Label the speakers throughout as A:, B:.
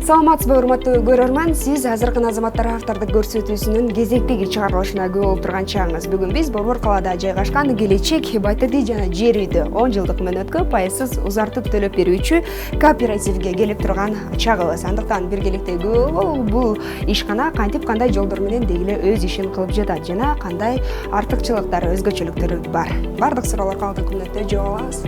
A: Саламатсызбы, урматтуу көрөрман, сиз азыркы азаматтар автордук көрсөтүүсүнүн кезектеги чыгарылышына күбө болуп турган чагыңыз. Бүгүн биз Борбор калаада жайгашкан Келечек БТД жана жер үйдү 10 жылдык мөөнөткө пайызсыз узартып төлөп берүүчү кооперативге келип турган чагыбыз. Андыктан биргеликте бул ишкана кантип кандай жолдор менен дегиле өз ишин кылып жатат жана кандай артыкчылыктары, өзгөчөлүктөрү бар. Бардык суроолорго алдыңкы мүнөттө жооп алабыз.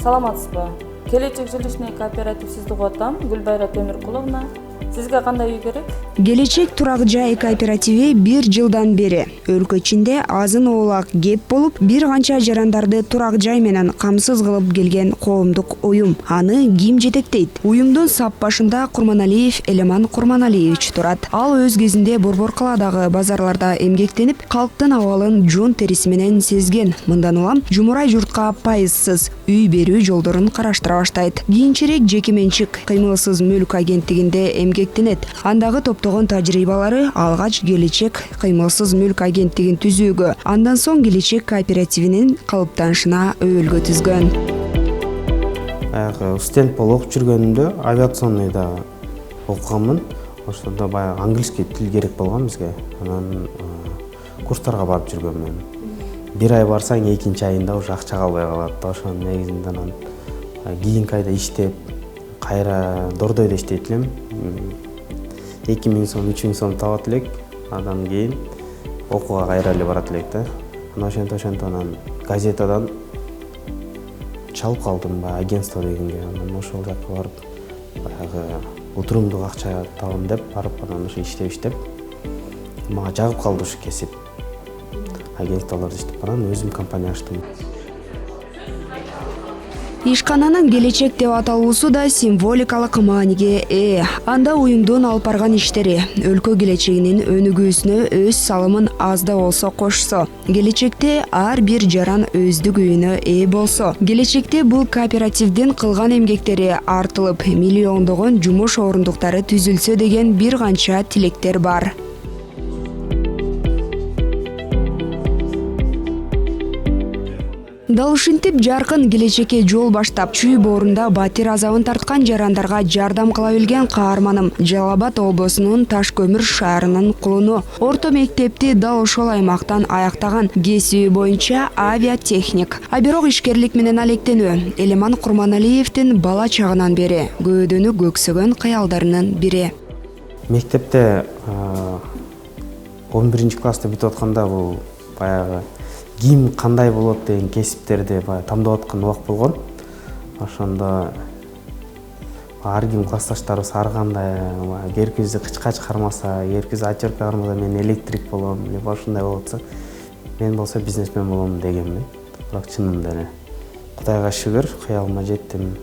B: Саламатсызбы. Келечек жилищный кооператив сизди угатам. Гүлбайра Темиркуловна. Сизге кандай үй керек?
A: Келечек турак жай кооперативи 1 жылдан бери өлкө ичинде азын оолак кеп болуп, бир канча жарандарды турак жай менен камсыз кылып келген коомдук уюм. Аны ким жетектейт? Уюмдун сап башында Курманалиев Элеман Курманалиевич турат. Ал өз кезинде Борбор калаадагы базарларда эмгектенип, калктын абалын жон териси менен сезген. Мындан улам жумурай журтка пайызсыз үй берүү жолдорун караштыра баштайт. Кийинчерээк жеке менчик кыймылсыз мүлк агенттигинде эмгектенет. Андагы топтогон тажрыйбалары алгач Келечек кыймылсыз мүлк агенттигин түзүүгө, андан соң Келечек кооперативинин калыптанышына өбөлгө түзгөн.
C: Студент болуп окуп жүргөнүмдө авиационныйда окуганмын. Ошондо баягы английский тил керек болгон бизге. Анан курстарга барып жүргөнмүн. Бир ай барсаң, экинчи айында уже акча калбай калат. Ошонун негизинде анан кийинки айда иштеп, кайра дордойдо иштейт элем. 2000 сом, 3000 сом табат элек. Андан кийин окууга кайра эле барат элек да. Анан ошентип анан газетадан чалып калдым агентство дегенге. Анан ошол жакка барып баягы утурумдук акча табам деп барып анан ошо иштеп мага жагып калды ушу кесип. Агентстволордо иштеп анан өзүм компания ачтым.
A: Ишкананын Келечек деп аталуусу да символикалык мааниге ээ. Анда уюмдун алып барган иштери өлкө келечегинин өнүгүүсүнө өз салымын аз да болсо кошсо, келечекте ар бир жаран өздүк үйүнө ээ болсо, келечекте бул кооперативдин кылган эмгектери артылып, миллиондогон жумуш орундуктары түзүлсө деген бир канча тилектер бар. Дал ушинтип жаркын келечекке жол баштап, чүй боорунда батир азабын тарткан жарандарга жардам кыла билген каарманым Жалал Абад облусунун Таш көмүр шаарынын кулуну. Орто мектепти дал ошол аймактан аяктаган, кесиби боюнча авиатехник. А бирок ишкерлик менен алектенүү Элеман Курманалиевдин бала чагынан бери көөдөнү көксөгөн кыялдарынын бири.
C: Мектепте 11-класста бүтүп атканда бул баягы ким кандай болот деген кесиптерди тандап аткан убак болгон. Ошондо ар ким классташтарыбыз ар кандай эркибизди кычка чыгармаса, эркибиз атерка кармаса мен электрик болом, либо ушундай болотса, мен болсо бизнесмен болом дегенмин. Бирок чынында эле Кудайга шүгүр, кыялыма жеттим.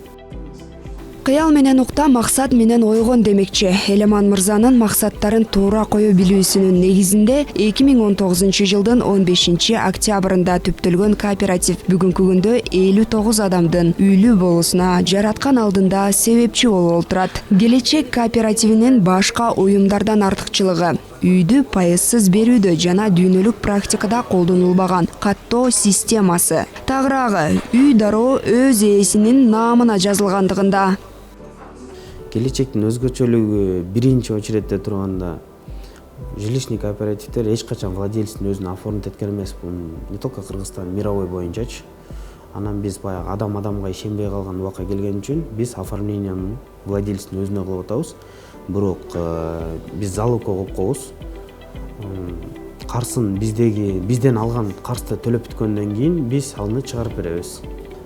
A: Кыял менен укта, максат менен ойгон демекчи. Элеман мырзанын максаттарын туура кое билүүсүнүн негизинде 2019 жылдын 15 октябрында түптөлгөн кооператив бүгүнкү күндө 59 адамдын үйлүү болуусуна жараткан алдында себепчи болуп турат. Келечек кооперативинин башка уюмдардан артыкчылыгы үйдү пайызсыз берүүдө жана дүйнөлүк практикада колдонулбаган каттоо системасы. Тагыраагы үй дароо өз ээсинин наамына жазылгандыгында.
C: Келечектин өзгөчөлүгү биринчи очередде турганда жилищный кооперативдер эч качан владельцин өзүн оформить эткен эмес. Бул не только Кыргызстан, мировой боюнчачы. Анан биз баягы адам-адамга ишенбей калган убакка келген үчүн биз оформлениянын владельцин өзүнө кылып атабыз. Бирок биз залогко коюп коебуз. Карсын бизден алган карызды төлөп бүткөндөн кийин биз аны чыгарып беребиз.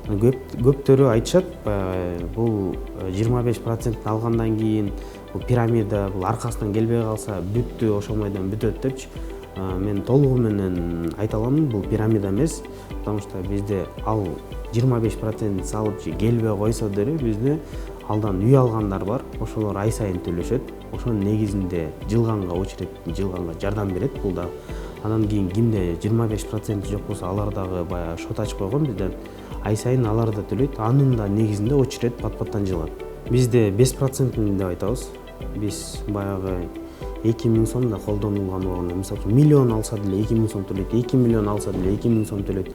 C: Көптөрү айтышат, бул 25% алгандан кийин бул пирамида бул аркасынан келбей калса бүттү, ошол майдан бүтөт депчи. Мен толугу менен айта аламын, бул пирамида эмес, потому что бизде ал 25% салып келбей койсо деле бизде алдан үй алгандар бар, ошолор ай сайын төлөшөт. Ошонун негизинде жылганга жардам берет бул да. Анан кийин кимде 25% жок болсо, алар дагы баягы шот ачып койгон бизден. Ай сайын алар да төлөйт. Анын да негизинде очередь пат-паттан жылгат. Бизде 5% деп айтабыз. Биз баягы 2000 сом да колдонулган болгондо, мисалы үчүн миллион алса деле 2000 сом төлөйт, 2 миллион алса деле 2000 сом төлөйт.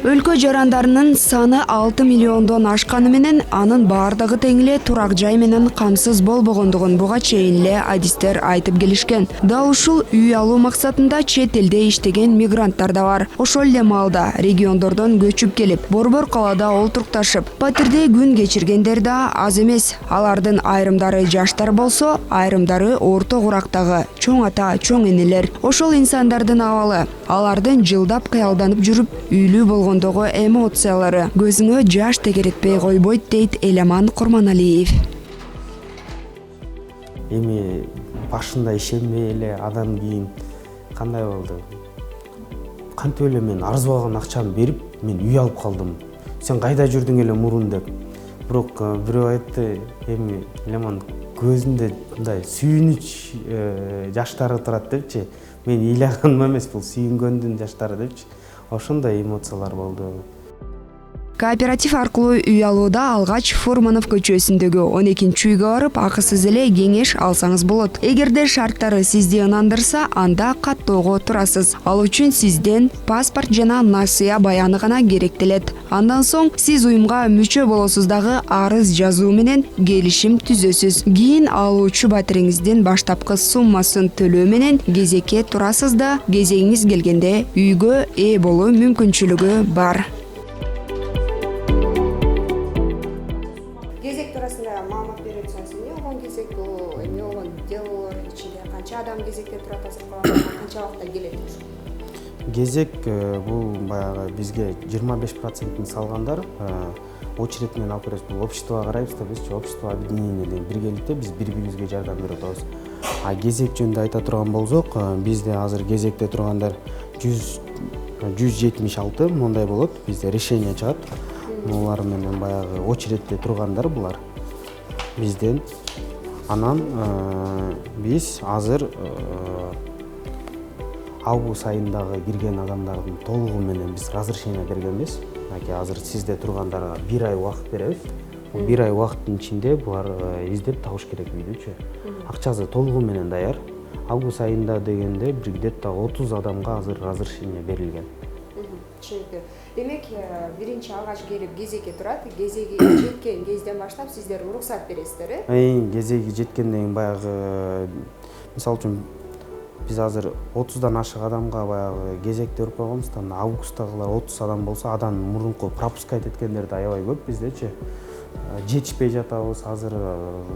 A: Өлкө жарандарынын саны 6 миллиондон ашканы менен анын бардыгы тең эле турак жай менен камсыз болбогондугун буга чейин эле адистер айтып келишкен. Дал ушул үй алуу максатында чет элде иштеген мигранттар да бар. Ошол эле маалда региондордон көчүп келип, борбор калаада олтурукташып, патерде күн кечиргендер да аз эмес. Алардын айрымдары жаштар болсо, айрымдары орто курактагы чоң ата, чоң энелер. Ошол инсандардын абалы алардын жылдап кыялданып жүрүп үйлүү болгондогу эмоциялары көзүңө жаш тегеретпей койбойт дейт Эламан Курманалиев.
C: Эми башында ишенбей эле адам кийин кандай болду? Кантип эле мен арзыбаган акчамды берип, мен үй алып калдым. Сен кайда жүрдүң эле мурун деп. Бирок бирөө айтты, эми Эламан көзүндө мындай сүйүнүч жаштары турат депчи. Мен ыйлаганым эмес, бул сүйүнгөндүн жаштары депчи. Ошондой эмоциялар болду.
A: Кооператив аркылуу үй алууда алгач Фурманов көчөсүндөгү 12-үйгө барып, акысыз эле кеңеш алсаңыз болот. Эгерде шарттары сизди ынандырса, анда каттоого турасыз. Ал үчүн сизден паспорт жана насыя баяны гана керектелет. Андан соң сиз уюмга мүчө болосуз дагы арыз жазуу менен келишим түзөсүз. Кийин алуучу батириңиздин баштапкы суммасын төлөө менен кезекке турасыз да, кезегиңиз келгенде үйгө ээ болуу мүмкүнчүлүгү бар. Кезек турасында маалымат берип атсаңыз, эмне болгон кезек бул, эмне болгон делолор ичинде канча адам кезекте турат азыр, канча убакытта келет?
C: Кезек бул баягы бизге 25%-ин салгандар очередь менен алып беребиз. Бул обществого карайбыз да, биз общество объединение деген биргеликте биз бири-бирибизге жардам берип атабыз. А кезек жөнүндө айта турган болсок, бизде азыр кезекте тургандар 176 мондай болот. Бизде решение чыгат. Булар менен баягы очередте тургандар булар бизден. Анан биз азыр август айындагы кирген адамдардын толугу менен биз разрешение бергенбиз. Азыр сизде тургандарга 1 ай убакыт беребиз. Бул 1 ай убакыттын ичинде булар издеп табыш керек үйдүчү. Акчасы толугу менен даяр. Август айында дегенде бир где-то 30 адамга азыр разрешение берилген.
A: Түшүнүктүү. Демек, биринчи алгач келип кезекке турат, кезеги жеткен кезден баштап сиздер уруксат бересиздер,
C: Кезеги жеткенден кийин баягы мисалы үчүн биз азыр 30дан ашык адамга баягы кезекте уруп койгонбуз. Августтагылар 30 адам болсо, адам мурунку пропускать эткендер да аябай көп биздечи. Жетишпей жатабыз. Азыр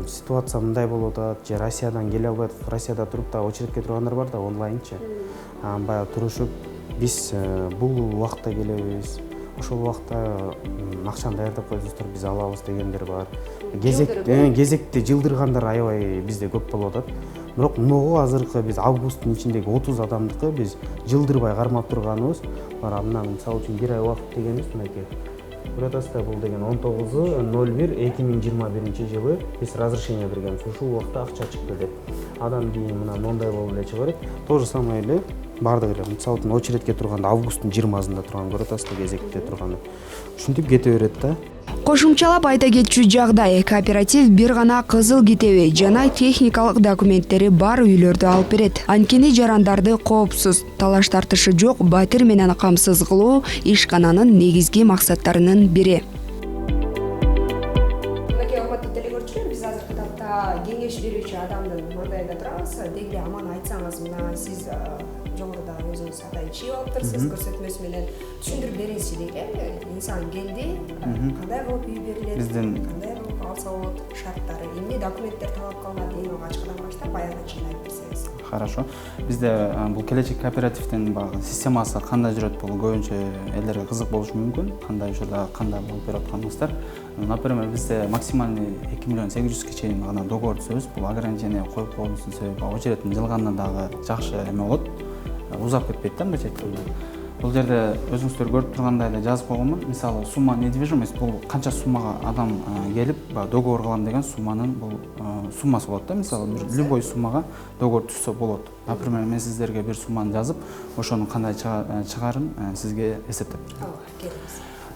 C: ситуация мындай болуп атат, же Россиядан келе албайт, Россияда туруп да очередке тургандар бар да онлайнчы. Баягы турушуп биз бул убакытта келебиз, ошол убакытта акчаны даярдап коесуздар, биз алабыз дегендер бар. Кезекти жылдыргандар аябай бизде көп болуп атат. Бирок могу азыркы биз августтун ичиндеги 30 адамдыкы биз жылдырбай кармап турганыбыз бар. Андан мисалы үчүн 1 ай убакыт дегенибиз мынакей. Көрөтасыздар, бул деген 19/01/2021 жылы биз разрешение бергенбиз. Ушул убакытта акча чыкты деп. Адам кийин мына мондай болуп эле чыга берет. То же самое эле бардыгы эле. Мисалы үчүн очередке турганда августтун 20-сында турган көрөтасыздар, кезекте турганы. Ушинтип кете берет да.
A: Кошумчалап айта кетчү жагдай, кооператив бир гана кызыл китеби жана техникалык документтери бар үйлөрдү алып берет. Анткени жарандарды коопсуз, талаш тартышы жок батир менен камсыз кылуу ишкананын негизги максаттарынын бири. Мынакей урматтуу телекөрүүчүлөр, биз азыркы тапта кеңеш берүүчү адамдын мандайында турабыз. Деги аман айтсаңыз, мына сиз жогоруда өзүңүз атайчы болуптурсуз, көрсөтмөсү менен түшүндүрүп бересизчи дейли. Инсан келди, кандай кылып үй берилет, кандай кылып алса болот, шарттары, эмне документтер талап кылынат, эң алгачкыдан баштап аягына чейин айтып берсеңиз.
D: Хорошо. Бизде бул келечек кооперативдин багы системасы кандай жүрөт, бул көбүнчө элдерге кызык болушу мүмкүн. Кандай учурда кандай болуп берип атканыңыздар. Например, бизде максимальный 2 миллион 800 чейин гана договор түзөбүз. Бул ограничение коюп койгонубуздун себеби очередтин жылганына дагы жакшы эме болот. Узап кетпейт да, мындайча айтканда. Бул жерде өзүңүздөр көрүп тургандай эле жазып койгонмун. Мисалы, сумма недвижимость бул канча суммага адам келип, договор кылам деген сумманын бул суммасы болот да. Мисалы, любой суммага договор түзсө болот. Например, мен сиздерге бир сумманы жазып, ошонун кандай чыгарын сизге эсептеп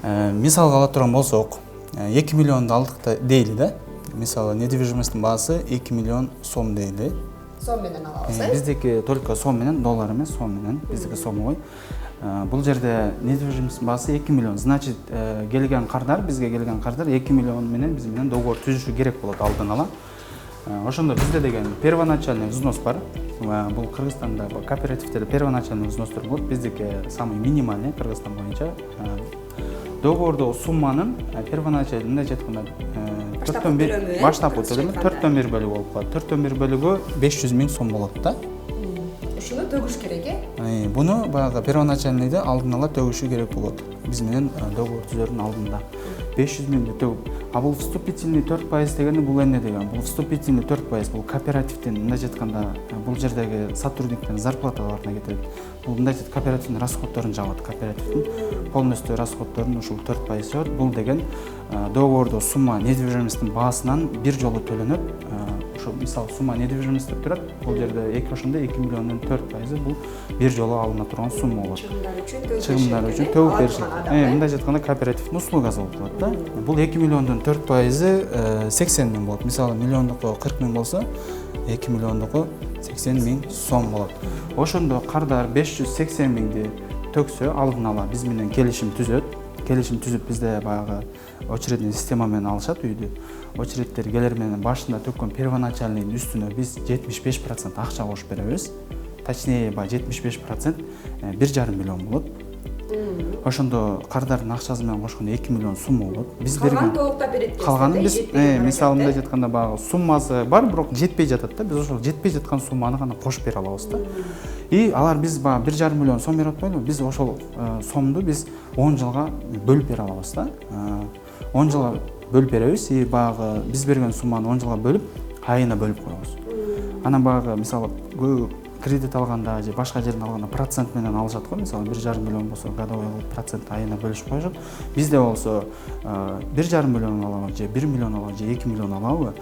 D: берем. Мисалга ала турган болсок, 2 миллионду алдык дейли да. Мисалы, недвижимосттун баасы 2 миллион сом дейли.
A: Сом менен алабыз,
D: Биздики только сом менен, доллар эмес, сом менен. Биздики сомой. Бул жерде недвижимосттун баасы 2 миллион. Значит, келген кардар, бизге келген кардар 2 миллион менен биз менен договор түзүшү керек болот алдын ала. Ошондо бизде деген первоначальный взнос бар. Бул Кыргызстанда кооперативтерде первоначальный взностор болот. Биздики самый минимальный Кыргызстан боюнча. Договордогу сумманын первоначальный мындай айтканда баштапкы төлөмү 4/1 бөлүгү болуп калат. 4/1 бөлүгү 500 000 сом болот да.
A: Ушуну төгүш керек,
D: Буну баягы первоначальныйды алдын ала төгүшү керек болот. Биз менен договор түзөрдүн алдында 500 000 төгүп. А бул вступительный 4% дегени бул эмне деген? Бул вступительный 4% бул кооперативдин мындай айтканда бул жердеги сотрудниктердин зарплаталарына кетет. Бул мындай кооперативдин расходдорун жабат. Кооперативдин полностью расходдорун ушул 4% жабат. Бул деген договордо сумма недвижимосттун баасынан бир жолу төлөнөт. Ошо мисалы сумма недвижимость деп турат. Бул жерде ошондо 2 миллиондун 4% бул бир жолу алына турган сумма болот. Чыгымдар үчүн төгүп беришет. Мындай айтканда кооперативдин услугасы болуп калат да. Бул 2 миллиондун 4% 80 000 болот. Мисалы миллиондуку 40 000 болсо, 2 миллиондуку 80 000 сом болот. Ошондо кардар 580 000ди төксө алдын ала биз менен келишим түзөт. Келишим түзүп бизде баягы очередный система менен алышат үйдү. Очередтер келер менен башында төккөн первоначальныйдын үстүнө биз 75% акча кошуп беребиз. Точнее, 75% 1,5 миллион болот. Ошондо кардардын акчасы менен кошкондо 2 миллион сумма болот. Биз берген
A: толуктап берет.
D: Калганын биз мисалы мындай айтканда баягы суммасы бар, бирок жетпей жатат да. Биз ошол жетпей жаткан сумманы гана кошуп бере алабыз да. И алар биз баягы 1,5 миллион сом берип атпайлыбы? Биз ошол сомду биз 10 жылга бөлүп бере алабыз да. 10 жылга бөлүп беребиз и баягы биз берген сумманы 10 жылга бөлүп, айына бөлүп коебуз. Анан баягы мисалы кредит алганда же башка жерден алганда процент менен алышат го. Мисалы 1,5 миллион болсо годовой процент айына бөлүшүп коюшат. Бизде болсо 1,5 миллион алабы же 1 миллион алабы же 2 миллион алабы,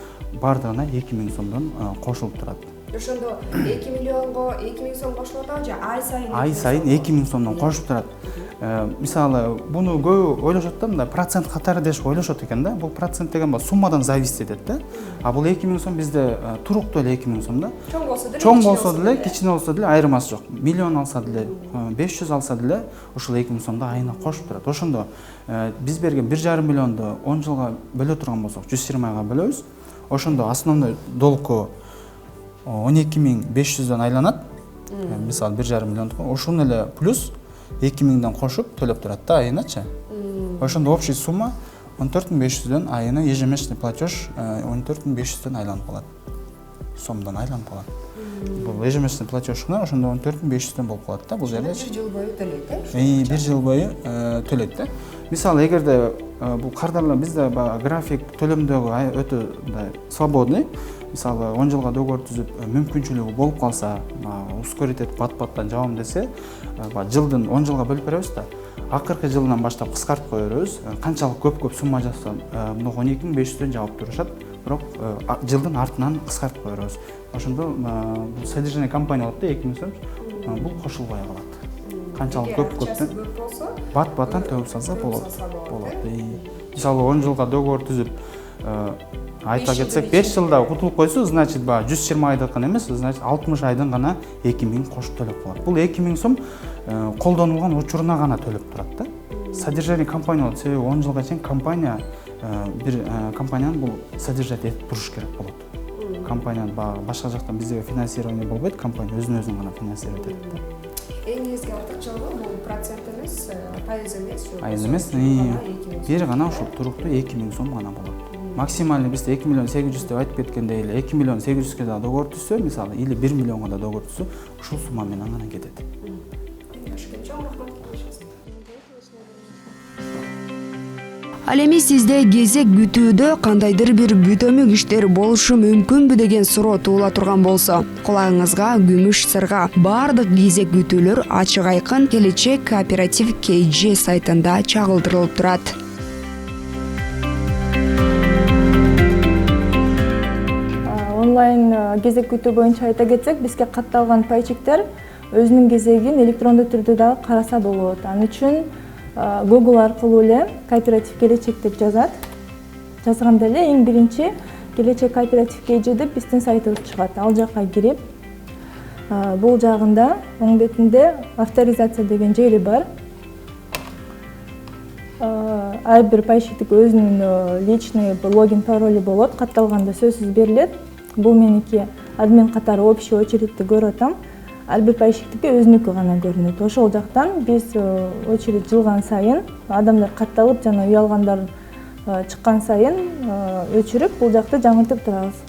D: бардыгына 2 000 сомдон кошулуп турат.
A: Ошондо 2 миллионго 2 000 сом кошулуп атабы же ай сайын
D: 2 000 сомдон кошуп турат. Мисалы буну көбү ойлошот да, мындай процент катары деш ойлошот экен да. Бул процент деген суммадан зависит этет да. А бул 2 000 сом бизде туруктуу эле 2 000 сом да. Чоң болсо деле, кичине болсо деле айырмасы жок. Миллион алса деле, 500 алса деле ушул 2 000 сомду айына кошуп турат. Ошондо биз берген 1,5 миллионду 10 жылга бөлө турган болсок, 120 айга бөлөбүз. Ошондо основной долгу 12 500дөн айланат. Мисалы 1,5 миллиондук. Ошону эле плюс 2 000ден кошуп төлөп турат да айыначы. Ошондо общий сумма 14 500дөн айына ежемесячный платеж 14 500дөн айланып калат. Сомдон айланып калат. Бул ежемесячный платежна ошондо 14 500дөн болуп калат да. Бул жерде
A: 1 жыл бою төлөйт да.
D: 1 жыл бою төлөйт да. Мисалы эгерде бул кардарлар бизде график төлөмдөгү өтө свободный. Мисалы 10 жылга договор түзүп мүмкүнчүлүгү болуп калса, ускорить этип бат-баттан жабам десе, жылдын 10 жылга бөлүп беребиз да. Акыркы жылдан баштап кыскартып кое беребиз. Канчалык көп сумма жазсам, мына 12 500дөн жабып турушат, бирок жылдын артынан кыскартып кое беребиз. Ошондо бул содержание компания болот да 2 000 сом, бул кошулбай калат. Канчалык көп
A: болсо,
D: бат-баттан төгүп салса болот. Мисалы 10 жылга договор түзүп айта кетсек 5 жылда кутулуп койсо, значит 120 айдыкын эмес, значит 60 айдын гана 2 000 кошуп төлөп калат. Бул 2 000 сом колдонулган учуруна гана төлөп турат да. Содержание компания болот. Себеби 10 жылга чейин компания бир компанияны бул содержать этип туруш керек болот. Компанияны башка жактан биздеги финансирование болбойт, компания өзүн гана финансировать этет да.
A: Эң негизги артыкчылыгы бул процент эмес, пайыз эмес,
D: айыз эмес, бир гана ушул туруктуу 2 000 сом гана болот. Максимальный бизде 2 миллион 800 деп айтып кеткендей эле 2 миллион 800ге да договор түзсө, мисалы, или 1 миллионго да договор түзсө, ушул сумма менен гана кетет.
A: Ал эми сизде кезек күтүүдө кандайдыр бир бүтөмүк иштер болушу мүмкүнбү деген суроо туула турган болсо, кулагыңызга күмүш сырга. Бардык кезек күтүүлөр ачык айкын Келечек Кооператив KG сайтында чагылдырылып турат.
E: Онлайн кезек күтүү боюнча айта кетсек, бизге катталган пайчиктер өзүнүн кезегин электрондуу түрдө дагы караса болот. Ал үчүн Google аркылуу эле Кооператив Келечек деп жазганда эле эң биринчи Келечек Кооператив KG деп биздин сайтыбыз чыгат. Ал жакка кирип, бул жагында оң бетинде авторизация деген жери бар. Ар бир пайчиктик өзүнүн личный логин паролу болот, катталганда сөзсүз берилет. Бул меники админ катары общий очередти көрүп атам. Ар бир пайчиктики өзүнүкү гана көрүнөт. Ошол жактан биз очередь жылган сайын адамдар катталып жана үй алгандар чыккан сайын өчүрүп бул жакты жаңыртып турабыз.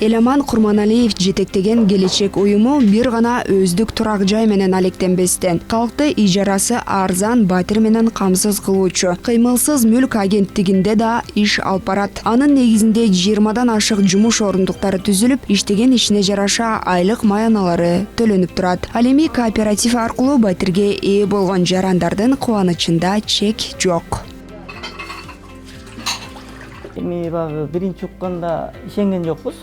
A: Эламан Курманалиев жетектеген Келечек уюму бир гана өздүк турак жай менен алектенбестен, калкты ижарасы арзан, батир менен камсыз кылуучу Кыймылсыз мүлк агенттигинде да иш алып барат. Анын негизинде 20дан ашык жумуш орундуктары түзүлүп, иштеген ишине жараша айлык маяналары төлөнүп турат. Ал эми кооператив аркылуу батирге ээ болгон жарандардын кубанычында чек жок.
F: Эми багы биринчи укканда ишенген жокпуз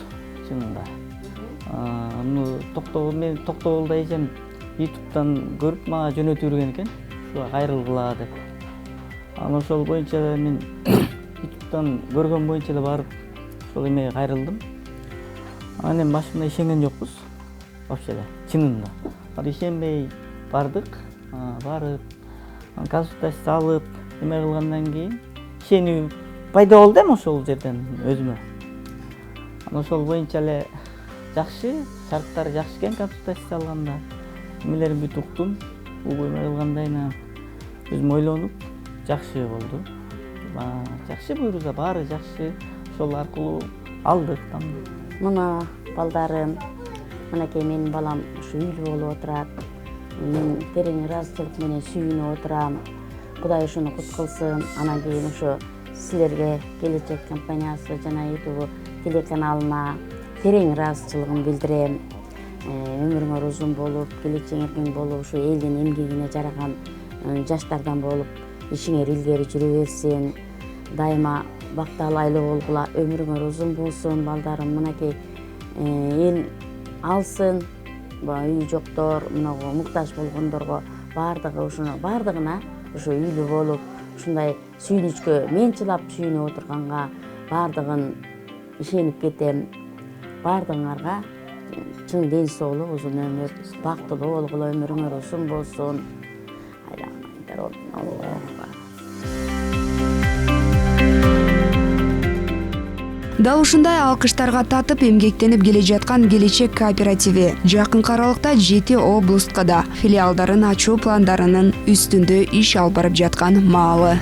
F: чынында. Мен токтогулда эжем YouTube'дан көрүп мага жөнөтүп жүргөн экен, ушуга кайрылгыла деп. Ошол боюнча мен YouTube'дан көргөн боюнча эле барып ошол эмеге кайрылдым. Анан башында ишенген жокпуз вообще эле чынында. Ишенбей бардык, барып консультация алып эме кылгандан кийин ишенүү пайда болду эми ошол жерден өзүмө. Ошол боюнча эле жакшы, шарттары жакшы экен консультация алганда. Эмелерин бүт уктум. Бул эме кылгандайына өзүм ойлонуп, жакшы болду. Жакшы буйруса баары жакшы. Ошол аркылуу алдык там.
G: Мына балдарым, мынакей менин балам ушу үйлүү болуп отурат. Мен терең ыраазычылык менен сүйүнүп отурам. Кудай ушуну кут кылсын. Анан кийин ушу силерге Келечек компаниясы жана YouTube телеканалына терең ыраазычылыгымды билдирем. Өмүрүңөр узун болуп, келечегиң болуп, ушу элдин эмгегине жараган жаштардан болуп, ишиңер илгери жүрө берсин. Дайыма бакталайлуу болгула, өмүрүңөр узун болсун, балдарым мынакей эл алсын. Үй жоктор, мынагу муктаж болгондорго бардыгына ушу үйлүү болуп, ушундай сүйүнүчкө мен чылап сүйүнүп отурганга бардыгын ишенип кетем. Бардыгыңарга чын ден соолук, узун өмүр, бактылуу болгула, өмүрүңөр узун болсун.
A: Дал ушундай алкыштарга татып эмгектенип келе жаткан Келечек кооперативи жакынкы аралыкта 7 облустка да филиалдарын ачуу пландарынын үстүндө иш алып барып жаткан маалы.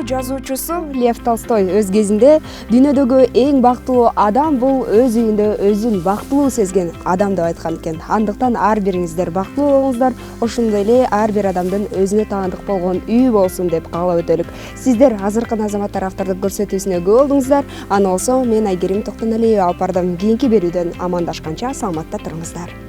A: Жазуучусу Лев Толстой өз кезинде дүйнөдөгү эң бактылуу адам бул өз үйүндө өзүн бактылуу сезген адам деп айткан экен. Андыктан ар бириңиздер бактылуу болуңуздар, ошондой эле ар бир адамдын өзүнө таандык болгон үй болсун деп каалап өтөлүк. Сиздер азыркы Азаматтар автордук көрсөтүүсүнө көп болдуңуздар. Аны болсо мен Айгерим Токтоналиева алып бардым. Кийинки берүүдөн амандашканча саламатта туруңуздар.